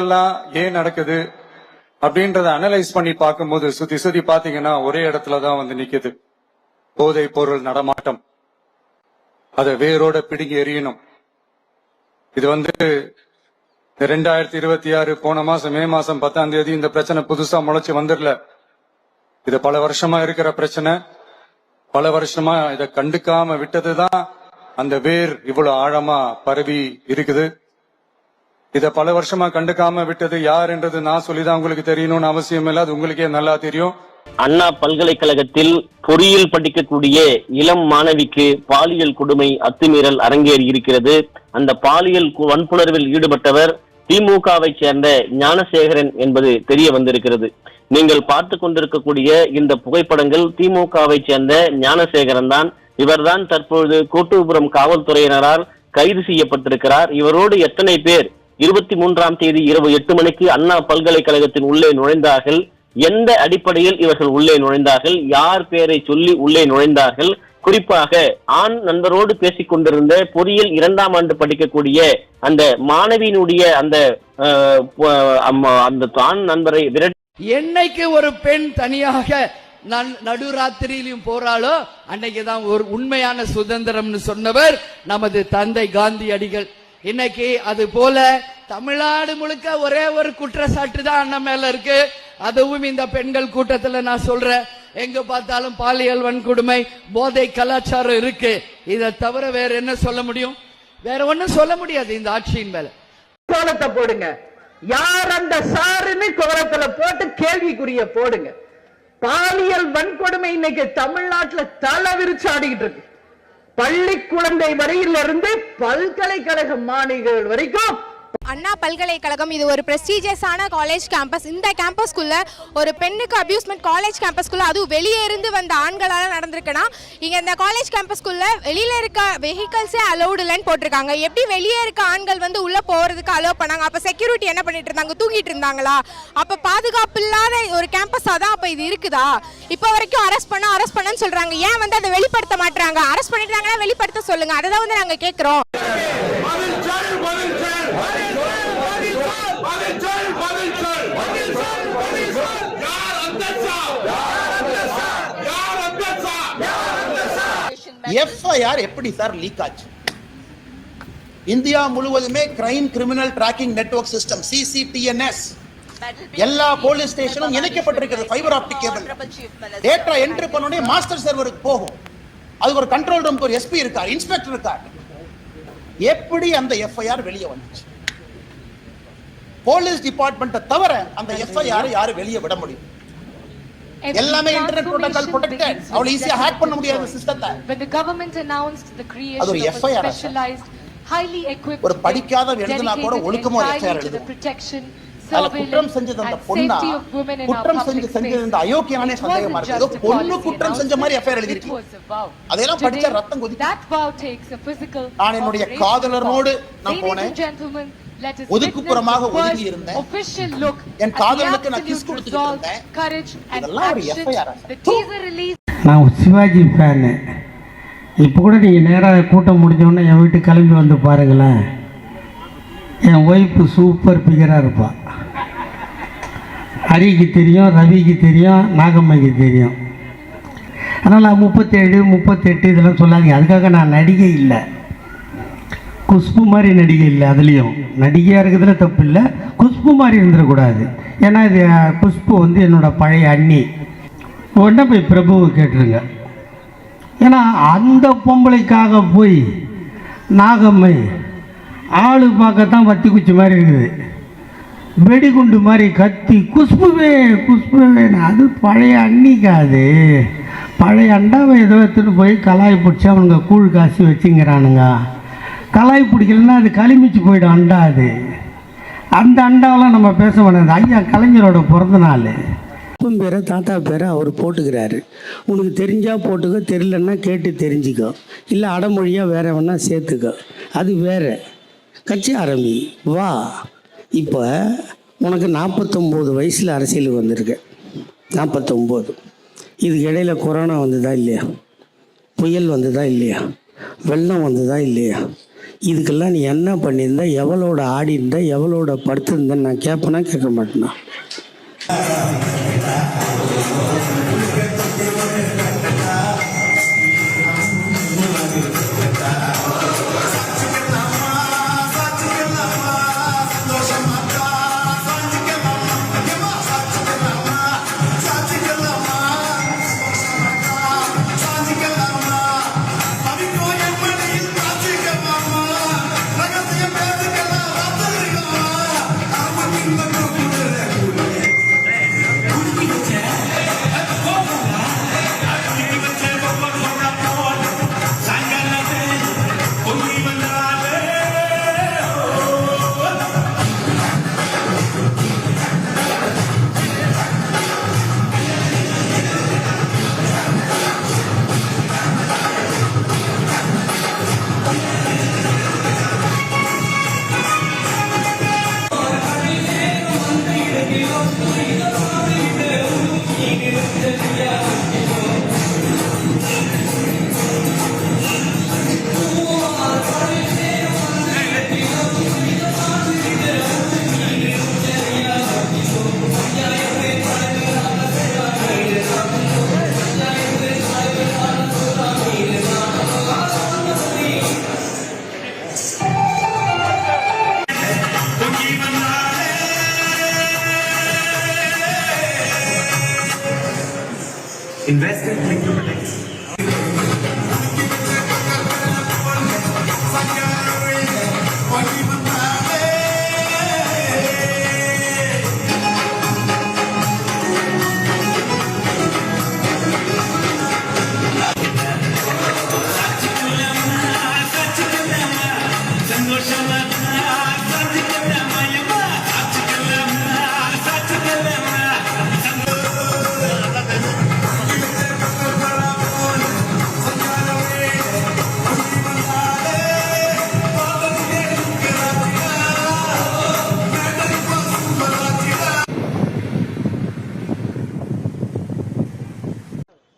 எல்லாம் ஏன் நடக்குது அப்படின்றத அனலைஸ் பண்ணி பார்க்கும்போது சுத்தி பாத்தீங்கன்னா ஒரே இடத்துலதான் வந்து நிக்குது. போதை பொருள் நடமாட்டம், அதை வேரோட பிடுங்கி எறியணும். இது வந்து 2026 போன மாசம் மே மாசம் 10ஆம் தேதி இந்த பிரச்சனை புதுசா முளைச்சு வந்துடல. இது பல வருஷமா இருக்கிற பிரச்சனை. பல வருஷமா இதை கண்டுக்காம விட்டதுதான் அந்த வேர் இவ்வளவு ஆழமா பரவி இருக்குது. இத பல வருஷமா கண்டுக்காம விட்டது யார் என்றது நான் சொல்லிதான் உங்களுக்கு தெரியணும்னு அவசியம் இல்லை, அது உங்களுக்கே நல்லா தெரியும். அண்ணா பல்கலைக்கழகத்தில் பொறியியல் படிக்கக்கூடிய இளம் மாணவிக்கு பாலியல் கொடுமை அத்துமீறல் அரங்கேறி இருக்கிறது. அந்த பாலியல் வன்புணர்வில் ஈடுபட்டவர் திமுகவை சேர்ந்த ஞானசேகரன் என்பது தெரிய வந்திருக்கிறது. நீங்கள் பார்த்து கொண்டிருக்கக்கூடிய இந்த புகைப்படங்கள் திமுகவை சேர்ந்த ஞானசேகரன் தான். இவர்தான் தற்பொழுது கோட்டூர்புரம் காவல்துறையினரால் கைது செய்யப்பட்டிருக்கிறார். இவரோடு எத்தனை பேர் 23ஆம் தேதி இரவு 8 மணிக்கு அண்ணா பல்கலைக்கழகத்தின் உள்ளே நுழைந்தார்கள், எந்த அடிப்படையில் இவர்கள் உள்ளே நுழைந்தார்கள், யார் பேரை சொல்லி உள்ளே நுழைந்தார்கள், குறிப்பாக ஆண் நண்பரோடு பேசிக் கொண்டிருந்த பொறியியல் 2ஆம் ஆண்டு படிக்கக்கூடிய அந்த மாணவியினுடைய அந்த ஆண் நண்பரை என்னைக்கு ஒரு பெண் தனியாக நடுராத்திரியிலும் போறாளோ அன்னைக்குதான் ஒரு உண்மையான சுதந்திரம்னு சொன்னவர் நமது தந்தை காந்தியடிகள். இன்னைக்கு அது போல தமிழ்நாடு முழுக்க ஒரே ஒரு குற்றச்சாட்டு தான் அண்ணன் மேல இருக்கு. அதுவும் இந்த பெண்கள் கூட்டத்துல நான் சொல்றேன், எங்க பார்த்தாலும் பாலியல் வன்கொடுமை, போதை கலாச்சாரம் இருக்கு. இதை தவிர வேற என்ன சொல்ல முடியும்? வேற ஒன்னும் சொல்ல முடியாது. இந்த ஆட்சியின் மேல கோலத்தை போடுங்க, யார் அந்த சாருன்னு கோலத்துல போட்டு கேள்விக்குரிய போடுங்க. பாலியல் வன்கொடுமை இன்னைக்கு தமிழ்நாட்டில் தலை விரிச்சு ஆடிக்கிட்டு இருக்கு. பள்ளி குழந்தை வரையிலிருந்து பல்கலைக்கழக மாணவிகள் வரைக்கும். அண்ணா பல்கலைக்கழகம் இது ஒரு பிரஸ்டீஜியஸான காலேஜ் கேம்பஸ். இந்த கேம்பஸ்குள்ள ஒரு பெண்ணுக்கு அபியூஸ்மெண்ட் காலேஜ் கேம்பஸ்குள்ள, அதுவும் வெளியே இருந்து வந்த ஆண்களால் நடந்திருக்குன்னா, இங்க இந்த காலேஜ் கேம்பஸ்குள்ள வெளியில இருக்க வெஹிக்கல்ஸே அலௌடு இல்லைன்னு போட்டிருக்காங்க. எப்படி வெளியே இருக்க ஆண்கள் வந்து உள்ள போறதுக்கு அலோவ் பண்ணாங்க? அப்ப செக்யூரிட்டி என்ன பண்ணிட்டு இருந்தாங்க? தூங்கிட்டு இருந்தாங்களா? அப்ப பாதுகாப்பு இல்லாத ஒரு கேம்பஸா தான் அப்ப இது இருக்குதா? இப்ப வரைக்கும் அரெஸ்ட் பண்ணன்னு சொல்றாங்க. ஏன் வந்து அதை வெளிப்படுத்த மாட்டாங்க? அரெஸ்ட் பண்ணிட்டாங்கன்னா வெளிப்படுத்த சொல்லுங்க. அதை தான் வந்து நாங்க கேட்கிறோம். எஃப்ஐஆர் எப்படி சார் லீக் ஆச்சு? இந்தியா முழுவதுமே crime criminal tracking network system CCTNS எல்லா போலீஸ் ஸ்டேஷனும் இணைக்கப்பட்டிருக்கிறது. Fibre optic cable. Data entry பண்ணோடனே மாஸ்டர் சர்வருக்கு போகும். அது ஒரு கண்ட்ரோல் ரூமுக்கு ஒரு எஸ்பி இருக்கார், இன்ஸ்பெக்டர் இருக்கார். எப்படி அந்த எஃப்ஐஆர் வெளியே வந்துச்சு? போலீஸ் டிபார்ட்மெண்ட்டை தவிர அந்த எஃப்ஐஆர் யாரு வெளியே விட முடியும்? எல்லாமே இன்டர்நெட் புரோட்டோகால் ப்ரொடெக்டட். அவ்வளவு ஈஸியா ஹேக் பண்ண முடியாத சிஸ்டத்தை. When the government announced the creation of a specialized highly equipped ஒரு படிக்காத எழுதுனா கூட ஒழுக்கமா எஃப்ஐஆர் எழுதும். குற்றம் செஞ்சது அந்த பொண்ணா, குற்றம் செஞ்சது அந்த அயோக்கியனானே சந்தேகமா இருக்கு. ஏதோ பொண்ணு குற்றம் செஞ்ச மாதிரி எஃப்ஐஆர் எழுதிருக்கு. அதெல்லாம் படிச்சா ரத்தம் கொதிக்கும். நான் என்னுடைய காதலனோடு நான் போனேன், ஒதுக்குப்புறமாக ஒதுங்கி இருந்தேன், என் காதலனுக்கு நான் கிஸ் கொடுத்துட்டு இருந்தேன். இதெல்லாம் ஒரு எஃப்ஐஆர். நான் சிவாஜி ஃபேனு. இப்போ கூட நீங்கள் நேராக கூட்டம் முடிஞ்சோடனே என் வீட்டுக்கு கிளம்பி வந்து பாருங்களேன், என் ஒய்ஃபு சூப்பர் பிகராக இருப்பாள். ஹரிக்கு தெரியும், ரவிக்கு தெரியும், நாகம்மைக்கு தெரியும். ஆனால் நான் 37, 38 இதெல்லாம் சொல்லாதீங்க. அதுக்காக நான் நடிகை இல்லை, குஷ்பு மாதிரி நடிகை இல்லை. அதுலேயும் நடிகையாக இருக்கிறதுல தப்பு இல்லை, குஷ்பு மாதிரி இருந்துடக்கூடாது. ஏன்னா இது குஷ்பு வந்து என்னோடய பழைய அண்ணி. உடனே போய் பிரபுவை கேட்டுருங்க. ஏன்னா அந்த பொம்பளைக்காக போய் நாகம்மை ஆளு பார்க்கத்தான் வத்தி குச்சி மாதிரி இருக்குது, வெடிகுண்டு மாதிரி கத்தி குஷ்புவே குஷ்புவேன்னு. அது பழைய அன்னிக்காது, பழைய அண்டாவை ஏதோ எடுத்துகிட்டு போய் கலாய் பிடிச்சி அவனுங்க கூழ் காசி வச்சுங்கிறானுங்க. கலாய் பிடிக்கலன்னா அது களிமிச்சு போய்டும் அண்டா. அது அந்த அண்டாவெல்லாம் நம்ம பேச வேணாது. ஐயா கலைஞரோட பிறந்த நாள். அப்பன் பேரை தாத்தா பேரை அவர் போட்டுக்கிறாரு. உனக்கு தெரிஞ்சால் போட்டுக்கோ, தெரியலன்னா கேட்டு தெரிஞ்சுக்கோ, இல்லை அடமொழியாக வேற வேணா சேர்த்துக்கோ, அது வேறு. கட்சி ஆரம்பி வா. இப்போ உனக்கு 49 வயசில் அரசியலுக்கு வந்திருக்க. 49. இதுக்கு இடையில் கொரோனா வந்ததா இல்லையா? புயல் வந்ததா இல்லையா? வெள்ளம் வந்ததா இல்லையா? இதுக்கெல்லாம் நீ என்ன பண்ணியிருந்த, எவளோட ஆடி இருந்த, எவளோட படுத்திருந்தேன்னு நான் கேட்பேனா கேட்க மாட்டேனா?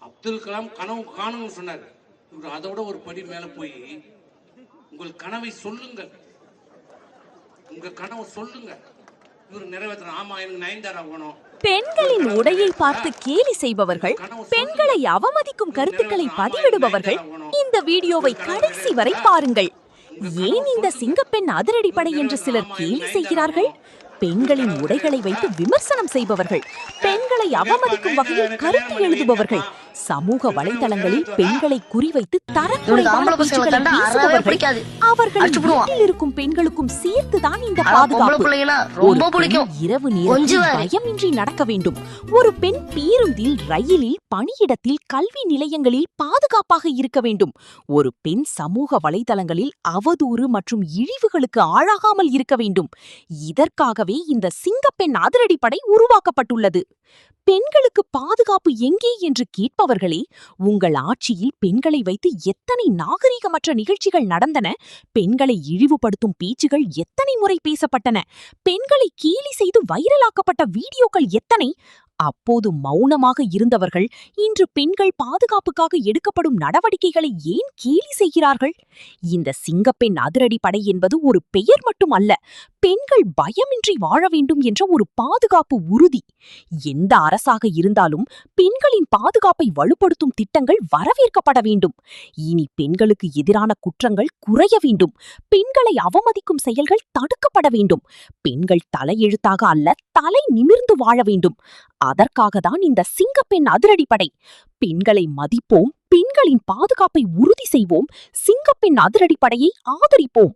அப்துல் கலாம் கனவு காணும்னு சொன்னார். இவர் அதை விட ஒரு படி மேல போய் உங்கள் கனவை சொல்லுங்கள், உங்க கனவை சொல்லுங்க, இவர் நிறைவேற்ற. ஆமா எனக்கு நயன்தாரா வேணும். பெண்களின் உடையை பார்த்து கேலி செய்பவர்கள், பெண்களை அவமதிக்கும் கருத்துக்களை பதிவிடுபவர்கள் இந்த வீடியோவை கடைசி வரை பாருங்கள். ஏன் இந்த சிங்கப்பெண் அதிரடிப்படை என்று சிலர் கேலி செய்கிறார்கள்? பெண்களின் உடைகளை வைத்து விமர்சனம் செய்பவர்கள், பெண்களை அவமதிக்கும் வகையில் கருத்து எழுதுபவர்கள், சமூக வலைதளங்களில் பெண்களை குறிவைத்து தரக்குறைவான பேச்சுக்களை பேசுபவர்கள், அவர்கள் வீட்டில் இருக்கும் பெண்களுக்கும் சேர்த்துதான் இந்த பாதுகாப்பு. இரவு நேரத்தில் பயமின்றி நடக்க வேண்டும். ஒரு பெண் பேருந்தில், ரயிலில், பணியிடத்தில், கல்வி நிலையங்களில் பாதுகாப்பாக இருக்க வேண்டும். ஒரு பெண் சமூக வலைதளங்களில் அவதூறு மற்றும் இழிவுகளுக்கு ஆளாகாமல் இருக்க வேண்டும். இதற்காகவே இந்த சிங்கப்பெண் அதிரடிப்படை உருவாக்கப்பட்டுள்ளது. பெண்களுக்கு பாதுகாப்பு எங்கே என்று கேட்பவர்களே, உங்கள் ஆட்சியில் பெண்களை வைத்து எத்தனை நாகரிகமற்ற நிகழ்ச்சிகள் நடந்தன? பெண்களை இழிவுபடுத்தும் பேச்சுகள் எத்தனை முறை பேசப்பட்டன? பெண்களை கேலி செய்து வைரலாக்கப்பட்ட வீடியோக்கள் எத்தனை? அப்போது மௌனமாக இருந்தவர்கள் இன்று பெண்கள் பாதுகாப்புக்காக எடுக்கப்படும் நடவடிக்கைகளை ஏன் கேலி செய்கிறார்கள்? இந்த சிங்கப்பெண் அதிரடிப்படை என்பது ஒரு பெயர் மட்டும் அல்ல, பெண்கள் பயமின்றி வாழ வேண்டும் என்ற ஒரு பாதுகாப்பு உறுதி. எந்த அரசாக இருந்தாலும் பெண்களின் பாதுகாப்பை வலுப்படுத்தும் திட்டங்கள் வரவேற்கப்பட வேண்டும். இனி பெண்களுக்கு எதிரான குற்றங்கள் குறைய வேண்டும். பெண்களை அவமதிக்கும் செயல்கள் தடுக்கப்பட வேண்டும். பெண்கள் தலையெழுத்தாக அல்ல, தலை நிமிர்ந்து வாழ வேண்டும். அதற்காகத்தான் இந்த சிங்கப்பெண் அதிரடிப்படை. பெண்களை மதிப்போம், பெண்களின் பாதுகாப்பை உறுதி செய்வோம், சிங்கப்பெண் அதிரடிப்படையை ஆதரிப்போம்.